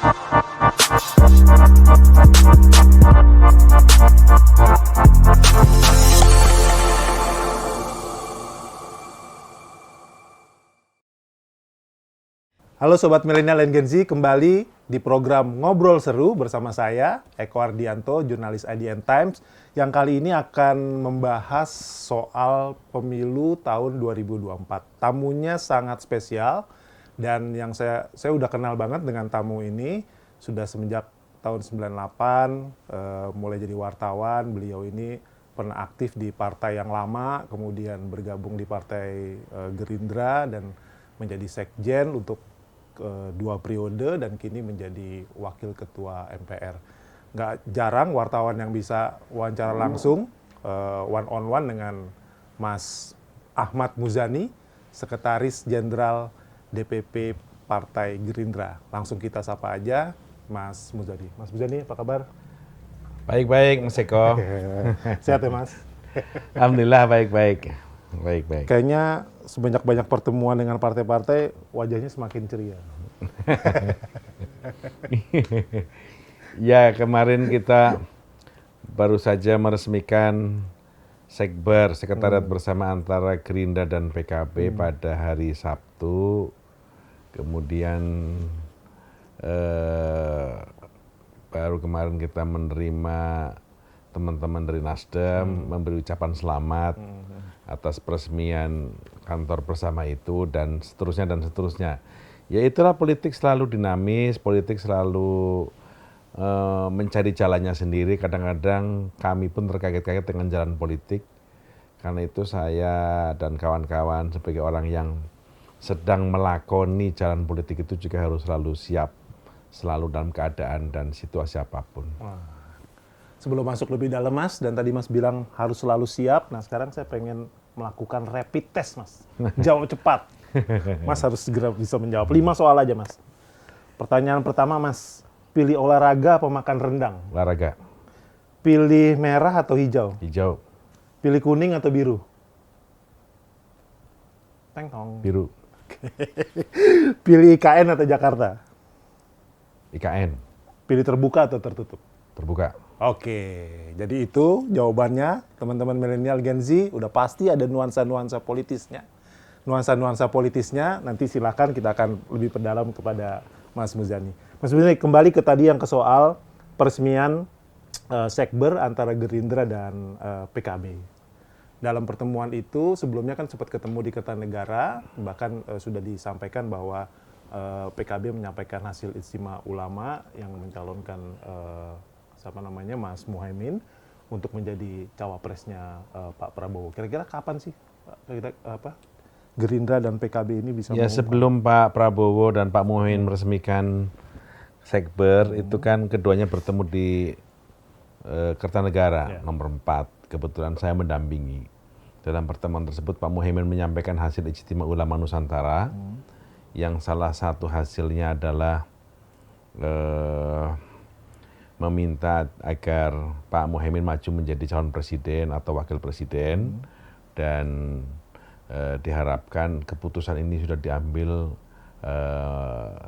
Halo Sobat Milenial dan Gen Z, kembali di program Ngobrol Seru bersama saya, Eko Ardianto, jurnalis IDN Times, yang kali ini akan membahas soal pemilu tahun 2024. Tamunya sangat spesial, dan yang saya udah kenal banget dengan tamu ini, sudah semenjak tahun 98, mulai jadi wartawan. Beliau ini pernah aktif di partai yang lama, kemudian bergabung di partai Gerindra, dan menjadi sekjen untuk 2 periode dan kini menjadi wakil ketua MPR. Nggak jarang wartawan yang bisa wawancara langsung one on one dengan Mas Ahmad Muzani, Sekretaris Jenderal DPP Partai Gerindra. Langsung kita sapa aja Mas Muzani. Mas Muzani, apa kabar? Baik-baik, Mas Eko. Sehat ya, Mas? Alhamdulillah baik-baik. Baik-baik. Kayaknya sebanyak banyak pertemuan dengan partai-partai, wajahnya semakin ceria. Ya, kemarin kita baru saja meresmikan Sekber, Sekretariat Bersama antara Gerindra dan PKB pada hari Sabtu. Kemudian baru kemarin kita menerima teman-teman dari Nasdem memberi ucapan selamat atas peresmian kantor bersama itu dan seterusnya dan seterusnya. Ya itulah, politik selalu dinamis, politik selalu mencari jalannya sendiri. Kadang-kadang kami pun terkaget-kaget dengan jalan politik. Karena itu saya dan kawan-kawan sebagai orang yang sedang melakoni jalan politik itu juga harus selalu siap, selalu dalam keadaan dan situasi apapun. Wah. Sebelum masuk lebih dalam, Mas, dan tadi Mas bilang harus selalu siap. Nah, sekarang saya pengen melakukan rapid test, Mas. Jawab cepat. Mas harus segera bisa menjawab. 5 soal aja, Mas. Pertanyaan pertama, Mas. Pilih olahraga apa makan rendang? Olahraga. Pilih merah atau hijau? Hijau. Pilih kuning atau biru? Teng tong. Biru. Pilih IKN atau Jakarta? IKN. Pilih terbuka atau tertutup? Terbuka. Oke, jadi itu jawabannya, teman-teman milenial Gen Z. Udah pasti ada nuansa-nuansa politisnya. Nuansa-nuansa politisnya nanti silakan kita akan lebih perdalam kepada Mas Muzani. Mas Muzani, kembali ke tadi yang ke soal peresmian Sekber antara Gerindra dan PKB. Dalam pertemuan itu sebelumnya kan sempat ketemu di Kertanegara, bahkan sudah disampaikan bahwa PKB menyampaikan hasil Ijtima Ulama yang mencalonkan Mas Muhaimin untuk menjadi cawapresnya Pak Prabowo. Kira-kira kapan sih Gerindra dan PKB ini bisa ya, sebelum Pak Prabowo dan Pak Muhaimin meresmikan Sekber, itu kan keduanya bertemu di Kertanegara nomor 4. Kebetulan saya mendampingi. Dalam pertemuan tersebut Pak Muhaimin menyampaikan hasil Ijtima Ulama Nusantara, yang salah satu hasilnya adalah meminta agar Pak Muhaimin maju menjadi calon presiden atau wakil presiden, dan diharapkan keputusan ini sudah diambil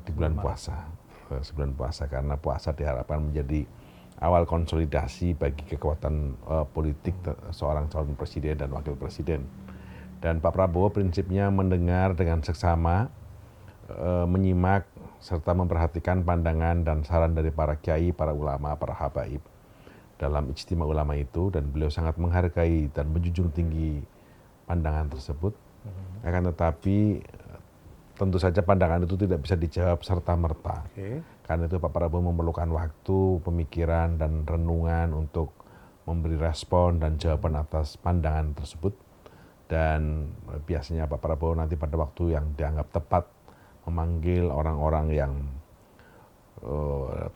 di bulan puasa, sebulan puasa, karena puasa diharapkan menjadi awal konsolidasi bagi kekuatan politik seorang calon presiden dan wakil presiden. Dan Pak Prabowo prinsipnya mendengar dengan seksama, menyimak serta memperhatikan pandangan dan saran dari para kiai, para ulama, para habaib dalam Ijtima Ulama itu, dan beliau sangat menghargai dan menjunjung tinggi pandangan tersebut. Akan tetapi tentu saja pandangan itu tidak bisa dijawab serta-merta. Karena itu Pak Prabowo memerlukan waktu, pemikiran, dan renungan untuk memberi respon dan jawaban atas pandangan tersebut. Dan biasanya Pak Prabowo nanti pada waktu yang dianggap tepat memanggil orang-orang yang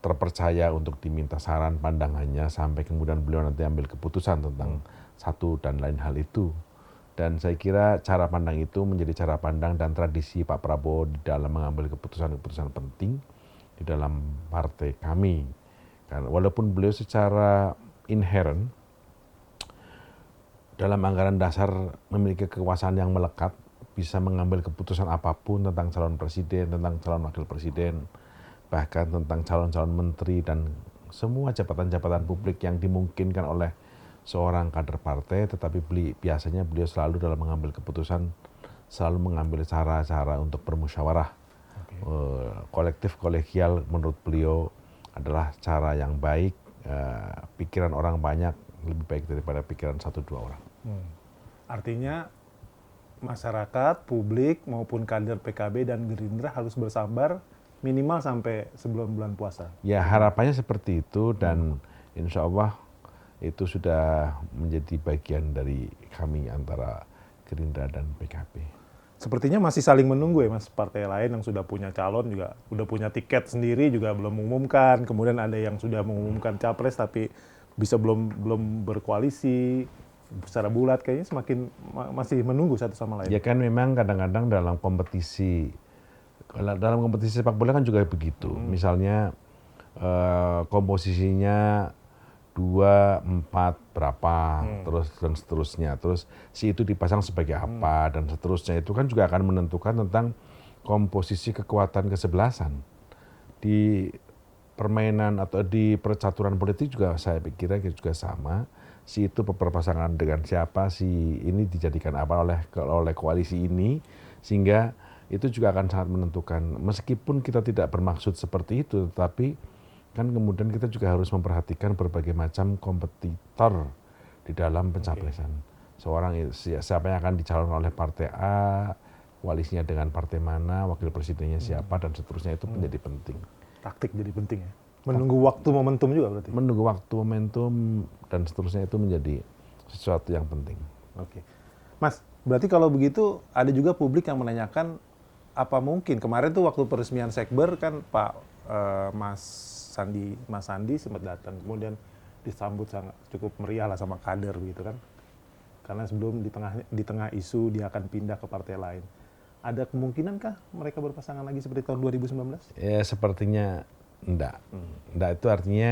terpercaya untuk diminta saran pandangannya, sampai kemudian beliau nanti ambil keputusan tentang satu dan lain hal itu. Dan saya kira cara pandang itu menjadi cara pandang dan tradisi Pak Prabowo di dalam mengambil keputusan-keputusan penting di dalam partai kami. Karena walaupun beliau secara inherent dalam anggaran dasar memiliki kekuasaan yang melekat, bisa mengambil keputusan apapun tentang calon presiden, tentang calon wakil presiden, bahkan tentang calon-calon menteri dan semua jabatan-jabatan publik yang dimungkinkan oleh seorang kader partai, tetapi biasanya beliau selalu dalam mengambil keputusan, selalu mengambil cara-cara untuk bermusyawarah. Kolektif kolegial menurut beliau adalah cara yang baik, pikiran orang banyak lebih baik daripada pikiran 1-2 orang. Artinya masyarakat, publik maupun kader PKB dan Gerindra harus bersabar minimal sampai sebelum bulan puasa. Ya harapannya seperti itu dan insya Allah itu sudah menjadi bagian dari kami antara Gerindra dan PKB. Sepertinya masih saling menunggu ya Mas, partai lain yang sudah punya calon juga, udah punya tiket sendiri juga belum mengumumkan, kemudian ada yang sudah mengumumkan capres tapi belum berkoalisi secara bulat, kayaknya masih menunggu satu sama lain. Ya kan memang kadang-kadang dalam kompetisi sepak bola kan juga begitu. Misalnya komposisinya 2, 4 berapa, terus dan seterusnya. Terus si itu dipasang sebagai apa dan seterusnya. Itu kan juga akan menentukan tentang komposisi kekuatan kesebelasan. Di permainan atau di percaturan politik juga saya pikir juga sama. Si itu berpasangan dengan siapa, si ini dijadikan apa oleh koalisi ini, sehingga itu juga akan sangat menentukan. Meskipun kita tidak bermaksud seperti itu, tetapi kan kemudian kita juga harus memperhatikan berbagai macam kompetitor di dalam pencapresan. Siapa yang akan dicalonkan oleh partai A, koalisinya dengan partai mana, wakil presidennya siapa, dan seterusnya itu menjadi penting. Taktik jadi penting ya? Menunggu waktu momentum juga berarti? Menunggu waktu momentum dan seterusnya itu menjadi sesuatu yang penting. Oke. Mas, berarti kalau begitu ada juga publik yang menanyakan apa mungkin, kemarin tuh waktu peresmian Sekber kan Mas Sandi sempat datang, kemudian disambut sangat cukup meriah lah sama kader gitu kan. Karena sebelum di tengah isu dia akan pindah ke partai lain. Ada kemungkinankah mereka berpasangan lagi seperti tahun 2019? Ya sepertinya enggak. Enggak itu artinya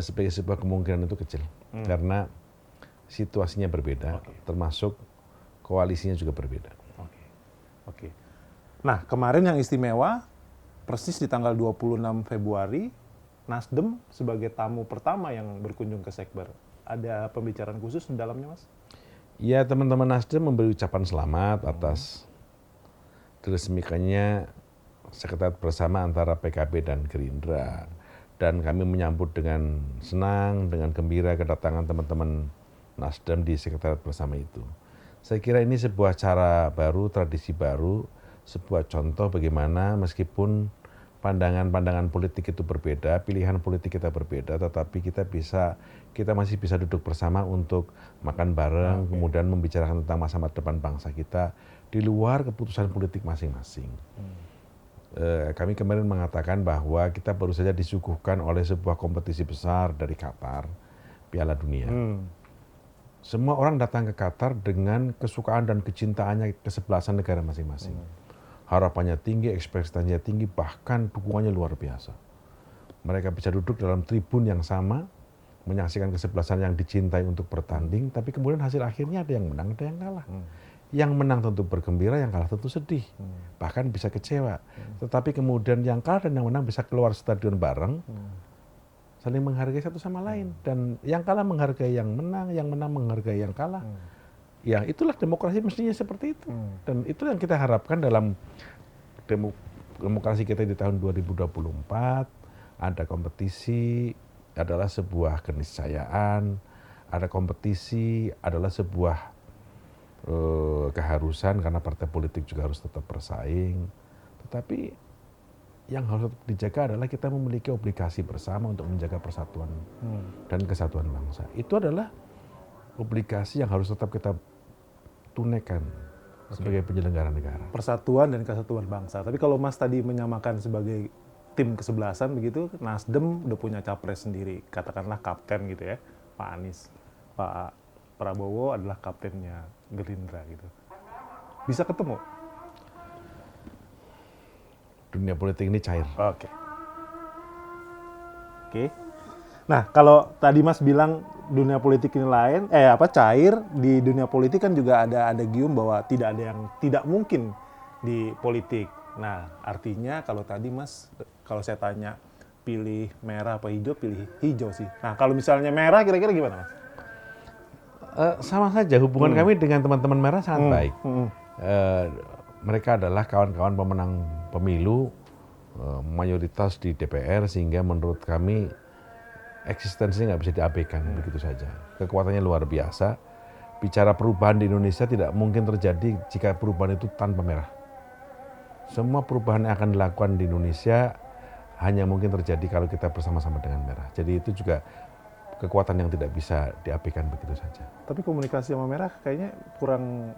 sebagai sebuah kemungkinan itu kecil. Karena situasinya berbeda, termasuk koalisinya juga berbeda. Oke. Nah, kemarin yang istimewa, persis di tanggal 26 Februari, Nasdem sebagai tamu pertama yang berkunjung ke Sekber. Ada pembicaraan khusus di dalamnya, Mas? Ya, teman-teman Nasdem memberi ucapan selamat atas diresmikannya sekretariat bersama antara PKB dan Gerindra. Dan kami menyambut dengan senang, dengan gembira kedatangan teman-teman Nasdem di sekretariat bersama itu. Saya kira ini sebuah cara baru, tradisi baru, sebuah contoh bagaimana meskipun pandangan-pandangan politik itu berbeda, pilihan politik kita berbeda, tetapi kita masih bisa duduk bersama untuk makan bareng, kemudian membicarakan tentang masa depan bangsa kita di luar keputusan politik masing-masing. Kami kemarin mengatakan bahwa kita baru saja disuguhkan oleh sebuah kompetisi besar dari Qatar, Piala Dunia. Semua orang datang ke Qatar dengan kesukaan dan kecintaannya kesebelasan negara masing-masing. Harapannya tinggi, ekspektasinya tinggi, bahkan dukungannya luar biasa. Mereka bisa duduk dalam tribun yang sama, menyaksikan kesebelasan yang dicintai untuk bertanding, tapi kemudian hasil akhirnya ada yang menang, ada yang kalah. Yang menang tentu bergembira, yang kalah tentu sedih, bahkan bisa kecewa. Tetapi kemudian yang kalah dan yang menang bisa keluar stadion bareng, saling menghargai satu sama lain. Dan yang kalah menghargai yang menang menghargai yang kalah. Ya itulah demokrasi mestinya seperti itu. Dan itu yang kita harapkan dalam demokrasi kita di tahun 2024. Ada kompetisi, adalah sebuah keniscayaan. Ada kompetisi, adalah sebuah keharusan karena partai politik juga harus tetap bersaing. Tetapi yang harus dijaga adalah kita memiliki obligasi bersama untuk menjaga persatuan dan kesatuan bangsa. Itu adalah obligasi yang harus tetap kita tunaikan sebagai penyelenggara negara. Persatuan dan kesatuan bangsa. Tapi kalau Mas tadi menyamakan sebagai tim kesebelasan begitu, Nasdem udah punya capres sendiri, katakanlah kapten gitu ya, Pak Anies. Pak Prabowo adalah kaptennya Gerindra gitu. Bisa ketemu? Dunia politik ini cair. Oke. Nah, kalau tadi Mas bilang dunia politik ini lain, cair, di dunia politik kan juga ada gium bahwa tidak ada yang tidak mungkin di politik. Nah, artinya kalau tadi Mas, kalau saya tanya pilih merah apa hijau, pilih hijau sih. Nah, kalau misalnya merah kira-kira gimana Mas? Sama saja hubungan kami dengan teman-teman merah sangat baik. Hmm. Eh, Mereka adalah kawan-kawan pemenang pemilu mayoritas di DPR, sehingga menurut kami eksistensinya nggak bisa diabaikan begitu saja. Kekuatannya luar biasa. Bicara perubahan di Indonesia tidak mungkin terjadi jika perubahan itu tanpa merah. Semua perubahan yang akan dilakukan di Indonesia hanya mungkin terjadi kalau kita bersama-sama dengan merah. Jadi itu juga kekuatan yang tidak bisa diabaikan begitu saja. Tapi komunikasi sama merah kayaknya kurang.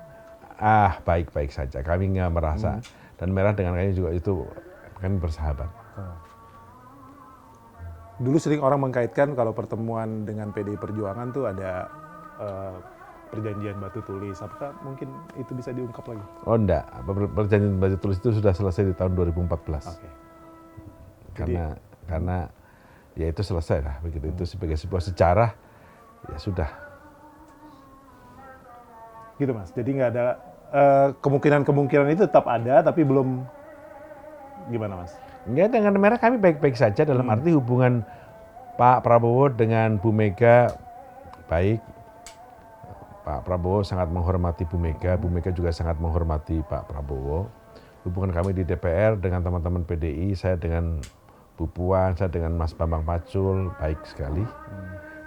Baik-baik saja. Kami nggak merasa. Dan merah dengan kami juga itu kami bersahabat. Dulu sering orang mengkaitkan kalau pertemuan dengan PDI Perjuangan tuh ada perjanjian batu tulis. Apakah mungkin itu bisa diungkap lagi? Oh enggak, perjanjian batu tulis itu sudah selesai di tahun 2014. Oke. Karena ya itu selesai lah begitu. Itu sebagai sebuah sejarah ya sudah. Gitu Mas. Jadi nggak ada kemungkinan itu tetap ada, tapi belum gimana Mas? Enggak, dengan merah kami baik-baik saja dalam arti hubungan Pak Prabowo dengan Bu Mega baik. Pak Prabowo sangat menghormati Bu Mega juga sangat menghormati Pak Prabowo. Hubungan kami di DPR dengan teman-teman PDI, saya dengan Bu Puan, saya dengan Mas Bambang Pacul, baik sekali.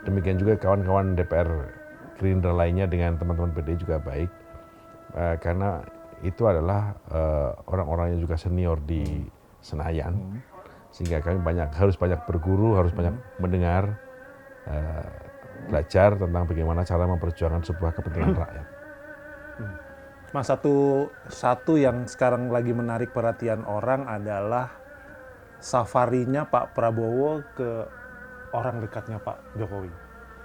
Demikian juga kawan-kawan DPR Gerindra lainnya dengan teman-teman PDI juga baik. Karena itu adalah orang-orang yang juga senior di Senayan. Sehingga kami harus banyak berguru, harus banyak mendengar, belajar tentang bagaimana cara memperjuangkan sebuah kepentingan rakyat. Mas, satu yang sekarang lagi menarik perhatian orang adalah safarinya Pak Prabowo ke orang dekatnya Pak Jokowi,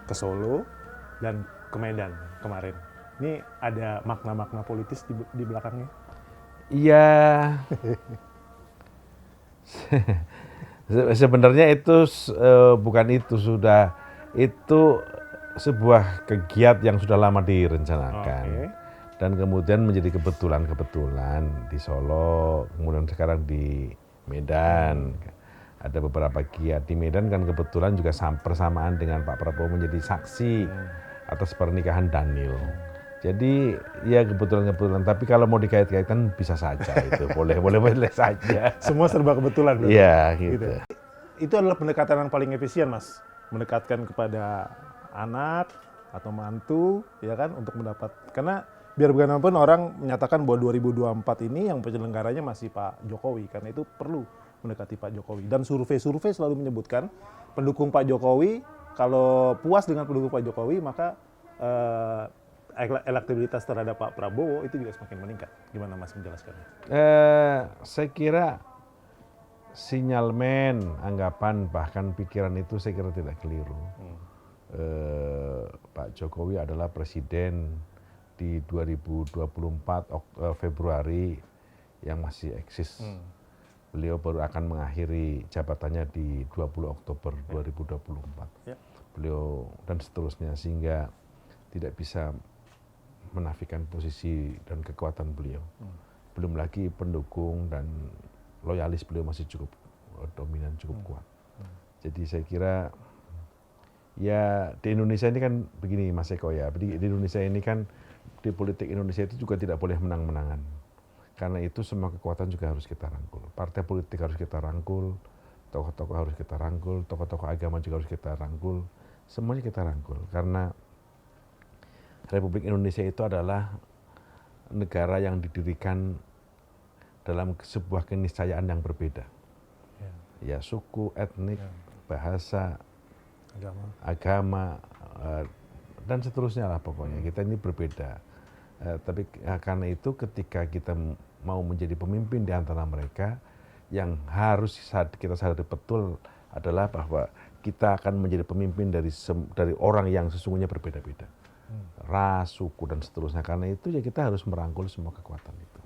ke Solo dan ke Medan kemarin. Ini ada makna-makna politis di belakangnya? Iya, sebenarnya itu bukan itu, itu sebuah kegiatan yang sudah lama direncanakan. Oke. Dan kemudian menjadi kebetulan di Solo, kemudian sekarang di Medan. Ada beberapa giat di Medan kan kebetulan juga persamaan dengan Pak Prabowo menjadi saksi atas pernikahan Daniel. Jadi ya kebetulan, tapi kalau mau dikait-kaitkan bisa saja itu, boleh saja. Semua serba kebetulan. Iya gitu. Itu adalah pendekatan yang paling efisien Mas, mendekatkan kepada anak atau mantu, ya kan, untuk mendapat, karena biar bagaimanapun orang menyatakan bahwa 2024 ini yang penyelenggaranya masih Pak Jokowi, karena itu perlu mendekati Pak Jokowi. Dan survei-survei selalu menyebutkan pendukung Pak Jokowi, kalau puas dengan pendukung Pak Jokowi, maka elektabilitas terhadap Pak Prabowo itu juga semakin meningkat. Gimana Mas menjelaskannya? Saya kira sinyalmen, anggapan, bahkan pikiran itu saya kira tidak keliru. Pak Jokowi adalah presiden di 2024 Februari yang masih eksis. Beliau baru akan mengakhiri jabatannya di 20 Oktober 2024. Ya. Beliau dan seterusnya, sehingga tidak bisa menafikan posisi dan kekuatan beliau. Belum lagi pendukung dan loyalis beliau masih cukup dominan, cukup kuat. Jadi saya kira ya di Indonesia ini kan begini Mas Eko ya, di Indonesia ini kan, di politik Indonesia itu juga tidak boleh menang-menangan. Karena itu semua kekuatan juga harus kita rangkul. Partai politik harus kita rangkul, tokoh-tokoh harus kita rangkul, tokoh-tokoh agama juga harus kita rangkul. Semuanya kita rangkul, karena Republik Indonesia itu adalah negara yang didirikan dalam sebuah keniscayaan yang berbeda. Ya, suku, etnik, bahasa, agama, dan seterusnya lah pokoknya. Kita ini berbeda. Tapi karena itu ketika kita mau menjadi pemimpin di antara mereka, yang harus kita sadari betul adalah bahwa kita akan menjadi pemimpin dari orang yang sesungguhnya berbeda-beda. Ras, suku, dan seterusnya. Karena itu ya kita harus merangkul semua kekuatan itu.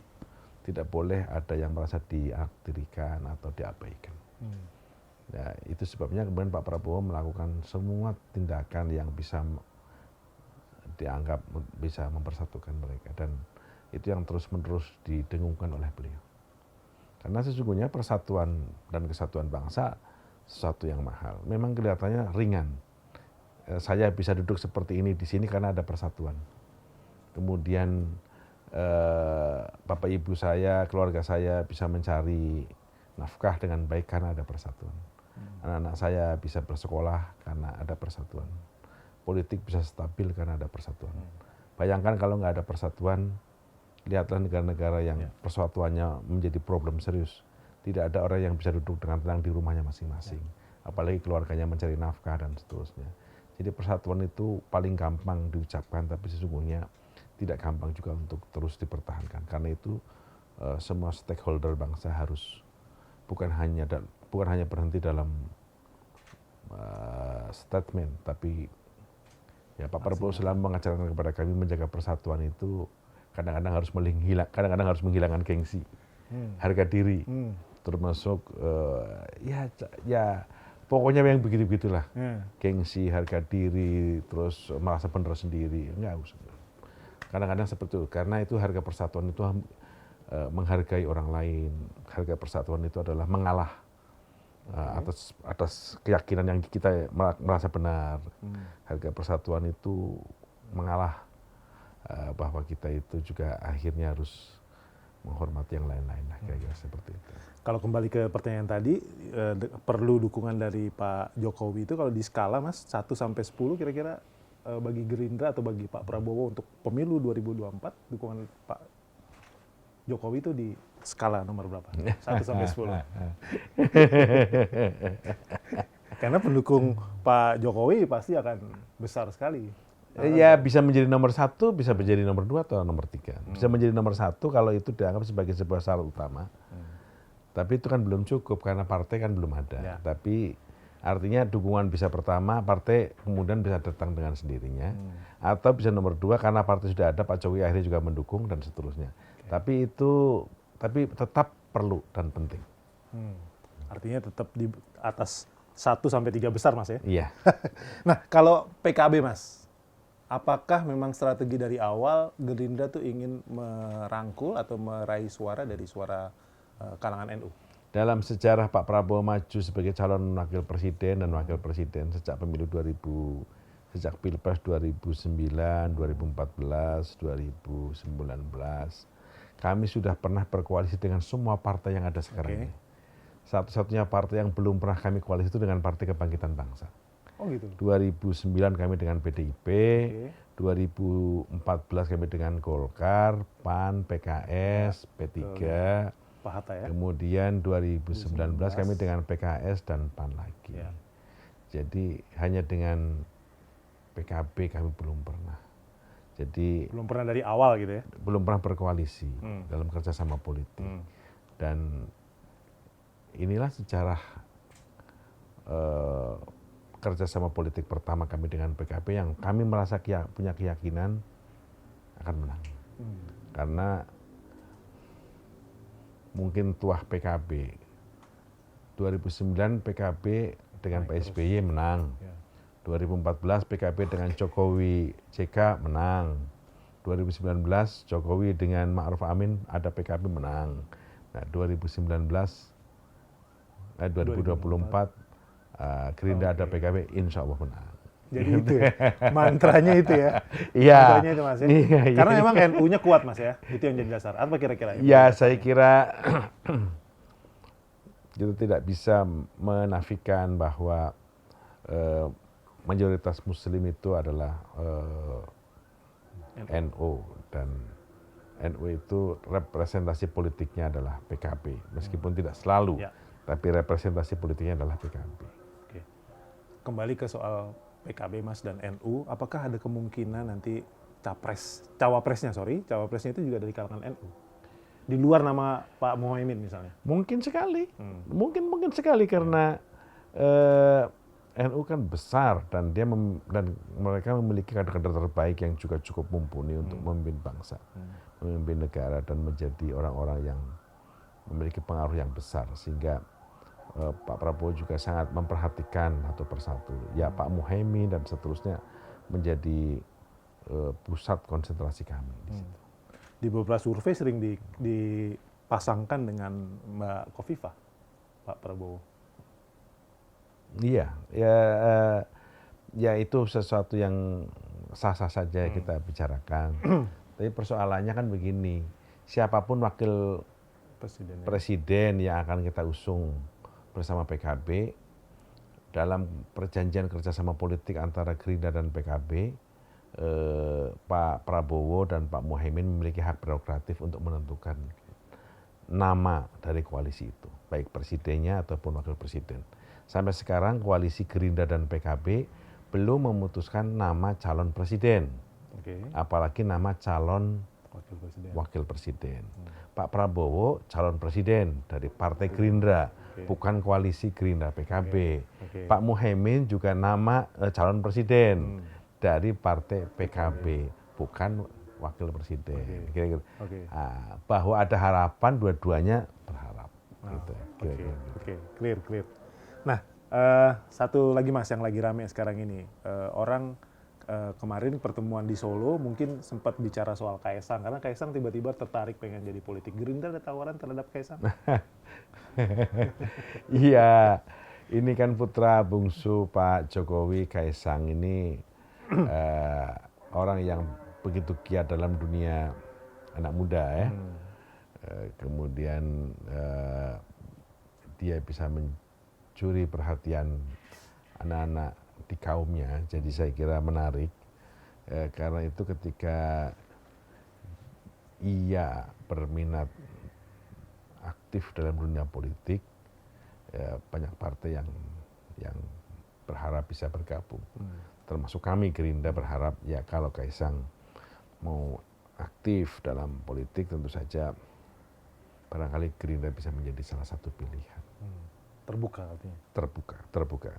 Tidak boleh ada yang merasa diaktirikan atau diabaikan. Ya, itu sebabnya kemudian Pak Prabowo melakukan semua tindakan yang bisa dianggap bisa mempersatukan mereka. Dan itu yang terus-menerus didengungkan oleh beliau. Karena sesungguhnya persatuan dan kesatuan bangsa sesuatu yang mahal. Memang kelihatannya ringan. Saya bisa duduk seperti ini di sini karena ada persatuan. Kemudian bapak ibu saya, keluarga saya bisa mencari nafkah dengan baik karena ada persatuan. Anak-anak saya bisa bersekolah karena ada persatuan. Politik bisa stabil karena ada persatuan. Bayangkan kalau nggak ada persatuan, lihatlah negara-negara yang persatuannya menjadi problem serius. Tidak ada orang yang bisa duduk dengan tenang di rumahnya masing-masing. Apalagi keluarganya mencari nafkah dan seterusnya. Jadi persatuan itu paling gampang diucapkan, tapi sesungguhnya tidak gampang juga untuk terus dipertahankan. Karena itu semua stakeholder bangsa harus bukan hanya berhenti dalam statement, tapi ya Pak Prabowo selalu mengajarkan kepada kami menjaga persatuan itu kadang-kadang harus menghilangkan gengsi, harga diri, termasuk ya pokoknya yang begitu-begitulah, gengsi, harga diri, terus merasa benar sendiri, enggak usah. Kadang-kadang seperti itu, karena itu harga persatuan itu menghargai orang lain, harga persatuan itu adalah mengalah atas keyakinan yang kita merasa benar. Harga persatuan itu mengalah bahwa kita itu juga akhirnya harus menghormati yang lain-lain, kira-kira seperti itu. Kalau kembali ke pertanyaan tadi, perlu dukungan dari Pak Jokowi itu kalau di skala Mas 1 sampai 10 kira-kira bagi Gerindra atau bagi Pak Prabowo untuk pemilu 2024 dukungan Pak Jokowi itu di skala nomor berapa? 1 sampai 10. Karena pendukung Pak Jokowi pasti akan besar sekali. Ya bisa menjadi nomor 1, bisa menjadi nomor 2 atau nomor 3. Bisa menjadi nomor 1 kalau itu dianggap sebagai sebuah syarat utama. Tapi itu kan belum cukup karena partai kan belum ada. Ya. Tapi artinya dukungan bisa pertama, partai kemudian bisa datang dengan sendirinya. Atau bisa nomor 2 karena partai sudah ada, Pak Jokowi akhirnya juga mendukung dan seterusnya. Tapi tetap perlu dan penting. Artinya tetap di atas 1 sampai 3 besar Mas ya? Iya. Nah kalau PKB Mas, apakah memang strategi dari awal Gerindra tuh ingin merangkul atau meraih suara dari suara kalangan NU? Dalam sejarah Pak Prabowo maju sebagai calon wakil presiden dan wakil presiden sejak pemilu 2000, sejak Pilpres 2009, 2014, 2019, kami sudah pernah berkoalisi dengan semua partai yang ada sekarang ini. Satu-satunya partai yang belum pernah kami koalisi itu dengan Partai Kebangkitan Bangsa. Oh gitu. 2009 kami dengan PDIP, 2014 kami dengan Golkar, PAN, PKS, P3, Pak Hatta ya. kemudian 2019 kami dengan PKS dan PAN lagi. Ya. Jadi hanya dengan PKB kami belum pernah. Jadi Belum pernah dari awal gitu ya? belum pernah berkoalisi dalam kerjasama politik. Dan inilah sejarah kerjasama politik pertama kami dengan PKB yang kami merasa punya keyakinan akan menang. Karena mungkin tuah PKB 2009 PKB dengan Pak SBY menang. 2014 PKB dengan Jokowi JK menang. 2019 Jokowi dengan Ma'ruf Amin ada PKB menang. Nah 2024 Gerindra ada PKB, insya Allah menang. Jadi itu ya, mantranya itu ya. Iya. Mantranya itu Mas ya. Karena memang NU-nya kuat Mas ya, itu yang jadi dasar. Apa kira-kira? Ya saya kira kita tidak bisa menafikan bahwa mayoritas Muslim itu adalah NU dan NU itu representasi politiknya adalah PKB, meskipun tidak selalu, tapi representasi politiknya adalah PKB. Oke. Kembali ke soal PKB Mas dan NU, apakah ada kemungkinan nanti cawapresnya itu juga dari kalangan NU? Di luar nama Pak Muhaimin misalnya? Mungkin sekali, mungkin sekali karena NU kan besar dan mereka memiliki kader-kader terbaik yang juga cukup mumpuni untuk memimpin bangsa, memimpin negara dan menjadi orang-orang yang memiliki pengaruh yang besar sehingga Pak Prabowo juga sangat memperhatikan satu persatu. Ya Pak Muhaimin dan seterusnya menjadi pusat konsentrasi kami di situ. Di beberapa survei sering pasangkan dengan Mbak Khofifah, Pak Prabowo? Iya, ya, ya itu sesuatu yang sah-sah saja kita bicarakan. Tapi persoalannya kan begini, siapapun wakil Presiden. presiden yang akan kita usung bersama PKB dalam perjanjian kerjasama politik antara Gerindra dan PKB, Pak Prabowo dan Pak Muhaimin memiliki hak prerogatif untuk menentukan nama dari koalisi itu, baik presidennya ataupun wakil presiden. Sampai sekarang koalisi Gerindra dan PKB belum memutuskan nama calon presiden, apalagi nama calon wakil presiden. Pak Prabowo calon presiden dari Partai Gerindra, bukan koalisi Gerindra PKB. Pak Muhaimin juga nama calon presiden dari Partai PKB, bukan wakil presiden. Kira-kira. Bahwa ada harapan dua-duanya berharap. Gitu. Clear. Nah, satu lagi Mas yang lagi rame sekarang ini, orang kemarin pertemuan di Solo mungkin sempat bicara soal Kaisang, karena Kaisang tiba-tiba tertarik pengen jadi politik. Gerindra ada tawaran terhadap Kaisang? Iya, ini kan putra bungsu Pak Jokowi, Kaisang ini orang yang begitu giat dalam dunia anak muda ya. Kemudian dia bisa mencuri perhatian anak-anak di kaumnya, jadi saya kira menarik. Karena itu ketika ia berminat aktif dalam dunia politik, banyak partai yang berharap bisa bergabung. Termasuk kami Gerindra berharap ya kalau Kaisang mau aktif dalam politik, tentu saja barangkali Gerindra bisa menjadi salah satu pilihan. Terbuka artinya? Terbuka.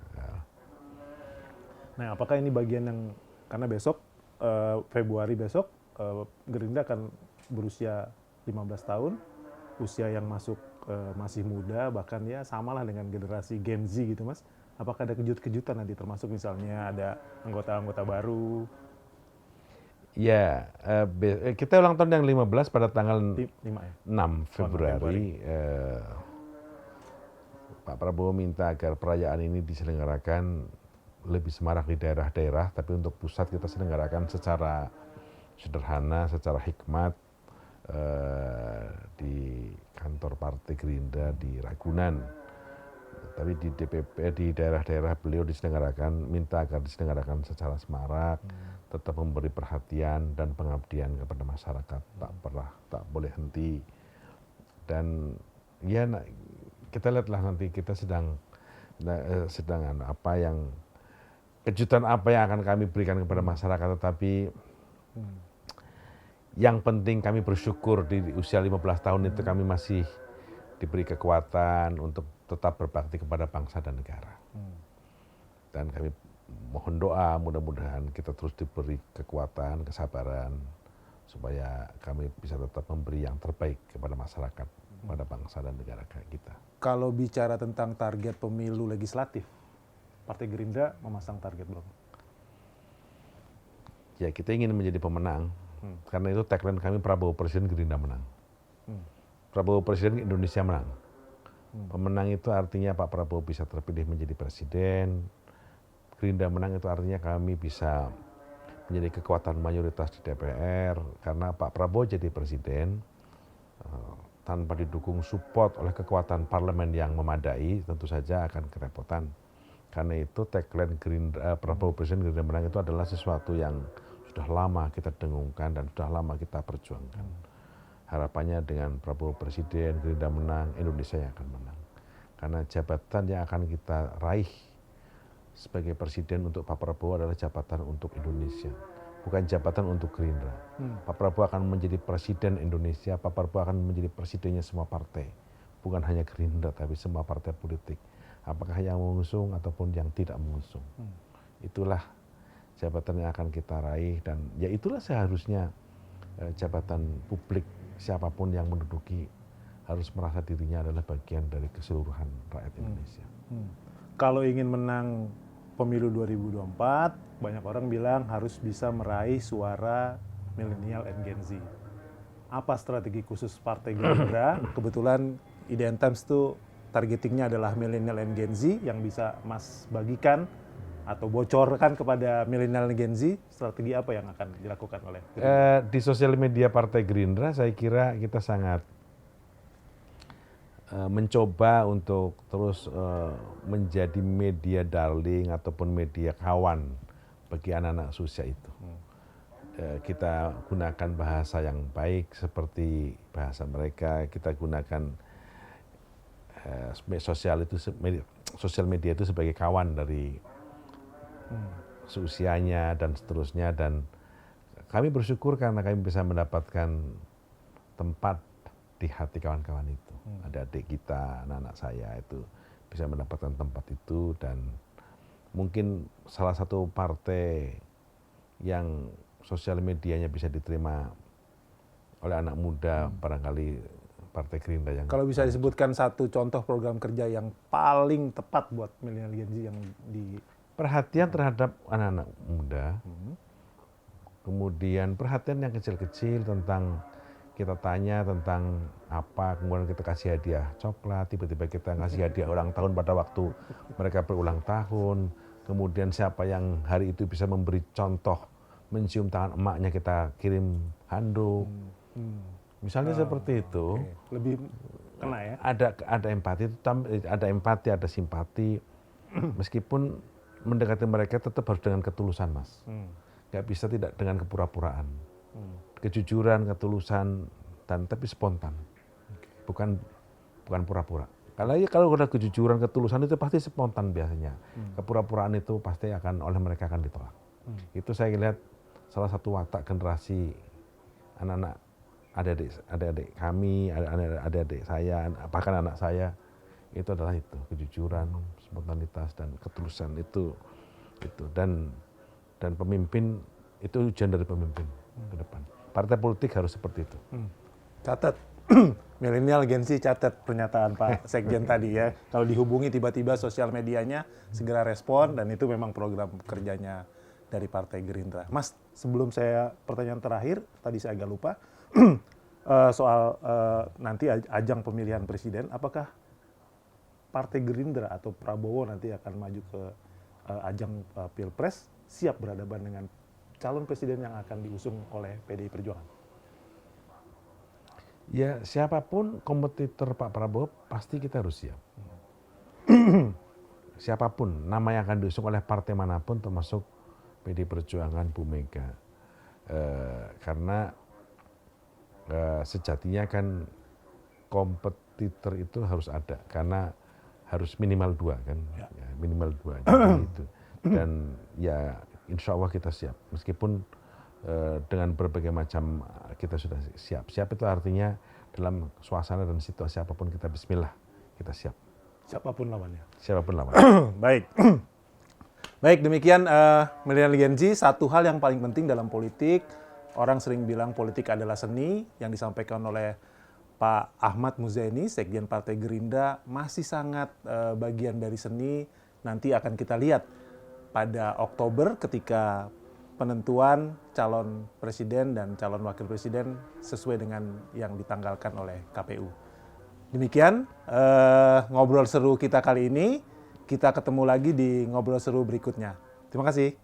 Nah, apakah ini bagian yang, karena besok, Februari besok, Gerindra akan berusia 15 tahun, usia yang masuk masih muda, bahkan ya samalah dengan generasi Gen Z gitu Mas. Apakah ada kejutan nanti, termasuk misalnya ada anggota-anggota baru? Ya, kita ulang tahun yang 15 pada tanggal 6 Februari. Pak Prabowo minta agar perayaan ini diselenggarakan lebih semarak di daerah-daerah, tapi untuk pusat kita selenggarakan secara sederhana, secara hikmat di kantor Partai Gerindra di Ragunan. Tapi di DPP, di daerah-daerah beliau diselenggarakan, minta agar diselenggarakan secara semarak, tetap memberi perhatian dan pengabdian kepada masyarakat, tak boleh henti. Dan ya kita lihatlah nanti kita sedang apa yang kejutan apa yang akan kami berikan kepada masyarakat, tetapi yang penting kami bersyukur di usia 15 tahun itu kami masih diberi kekuatan untuk tetap berbakti kepada bangsa dan negara. Dan kami mohon doa, mudah-mudahan kita terus diberi kekuatan, kesabaran, supaya kami bisa tetap memberi yang terbaik kepada masyarakat, kepada bangsa dan negara kita. Kalau bicara tentang target pemilu legislatif, Partai Gerindra memasang target berapa? Ya, kita ingin menjadi pemenang, karena itu tagline kami Prabowo Presiden, Gerindra menang. Prabowo Presiden, Indonesia menang. Pemenang itu artinya Pak Prabowo bisa terpilih menjadi presiden. Gerindra menang itu artinya kami bisa menjadi kekuatan mayoritas di DPR, karena Pak Prabowo jadi presiden tanpa didukung support oleh kekuatan parlemen yang memadai, tentu saja akan kerepotan. Karena itu tagline Prabowo Presiden, Gerindra menang itu adalah sesuatu yang sudah lama kita dengungkan dan sudah lama kita perjuangkan. Harapannya dengan Prabowo Presiden, Gerindra menang, Indonesia yang akan menang. Karena jabatan yang akan kita raih sebagai presiden untuk Pak Prabowo adalah jabatan untuk Indonesia, bukan jabatan untuk Gerindra. Pak Prabowo akan menjadi presiden Indonesia, Pak Prabowo akan menjadi presidennya semua partai, bukan hanya Gerindra tapi semua partai politik. Apakah yang mengusung ataupun yang tidak mengusung. Itulah jabatan yang akan kita raih, dan ya itulah seharusnya jabatan publik. Siapapun yang menduduki harus merasa dirinya adalah bagian dari keseluruhan rakyat Indonesia. Kalau ingin menang pemilu 2024, banyak orang bilang harus bisa meraih suara milenial and Gen Z. apa strategi khusus Partai Gerindra? Kebetulan IDN Times tuh targetingnya adalah milenial and Gen Z, yang bisa Mas bagikan atau bocorkan kepada milenial dan Gen Z, strategi apa yang akan dilakukan oleh Gerindra? Di sosial media Partai Gerindra saya kira kita sangat mencoba untuk terus menjadi media darling ataupun media kawan bagi anak-anak usia itu. Kita gunakan bahasa yang baik seperti bahasa mereka, kita gunakan sosial media itu sebagai kawan dari seusianya dan seterusnya, dan kami bersyukur karena kami bisa mendapatkan tempat di hati kawan-kawan itu. Adik-adik kita, anak-anak saya itu bisa mendapatkan tempat itu, dan mungkin salah satu partai yang sosial medianya bisa diterima oleh anak muda barangkali Partai Gerindra yang... Kalau bisa disebutkan satu contoh program kerja yang paling tepat buat milenial Gen Z yang di... Perhatian terhadap anak-anak muda, kemudian perhatian yang kecil-kecil tentang kita tanya tentang apa, kemudian kita kasih hadiah coklat, tiba-tiba kita ngasih hadiah ulang tahun pada waktu mereka berulang tahun, kemudian siapa yang hari itu bisa memberi contoh, mencium tangan emaknya kita kirim handuk, misalnya seperti itu. Lebih kena ya? Ada empati, ada simpati, meskipun mendekati mereka tetap harus dengan ketulusan, Mas. Nggak bisa tidak dengan kepura-puraan. Kejujuran, ketulusan, dan tapi spontan, bukan pura-pura. Kalau ada kejujuran, ketulusan itu pasti spontan biasanya. Kepura-puraan itu pasti akan oleh mereka akan ditolak. Itu saya lihat salah satu watak generasi anak-anak adik-adik kami, adik-adik saya, bahkan anak saya, itu adalah itu kejujuran, spontanitas, dan ketulusan itu dan pemimpin itu ujian dari pemimpin ke depan. Partai politik harus seperti itu. Catat, milenial Gen Z, catat pernyataan Pak Sekjen tadi ya. Kalau dihubungi tiba-tiba sosial medianya segera respon, dan itu memang program kerjanya dari Partai Gerindra. Mas, sebelum saya pertanyaan terakhir, tadi saya agak lupa, soal nanti ajang pemilihan presiden, apakah Partai Gerindra atau Prabowo nanti akan maju ke ajang Pilpres, siap berhadapan dengan calon presiden yang akan diusung oleh PDI Perjuangan? Ya, siapapun kompetitor Pak Prabowo pasti kita harus siap. Siapapun nama yang akan diusung oleh partai manapun, termasuk PDI Perjuangan Bu Mega. Karena sejatinya kan kompetitor itu harus ada, karena harus minimal 2 kan, ya, minimal 2 gitu. Dan ya insya Allah kita siap, meskipun dengan berbagai macam kita sudah siap. Siap itu artinya dalam suasana dan situasi apapun kita bismillah, kita siap. Siapapun lawannya. Siapapun lawan. Baik. Baik, demikian milenial Gen Z. Satu hal yang paling penting dalam politik, orang sering bilang politik adalah seni, yang disampaikan oleh Pak Ahmad Muzani, Sekjen Partai Gerindra, masih sangat bagian dari seni. Nanti akan kita lihat pada Oktober ketika penentuan calon presiden dan calon wakil presiden sesuai dengan yang ditanggalkan oleh KPU. Demikian ngobrol seru kita kali ini. Kita ketemu lagi di ngobrol seru berikutnya. Terima kasih.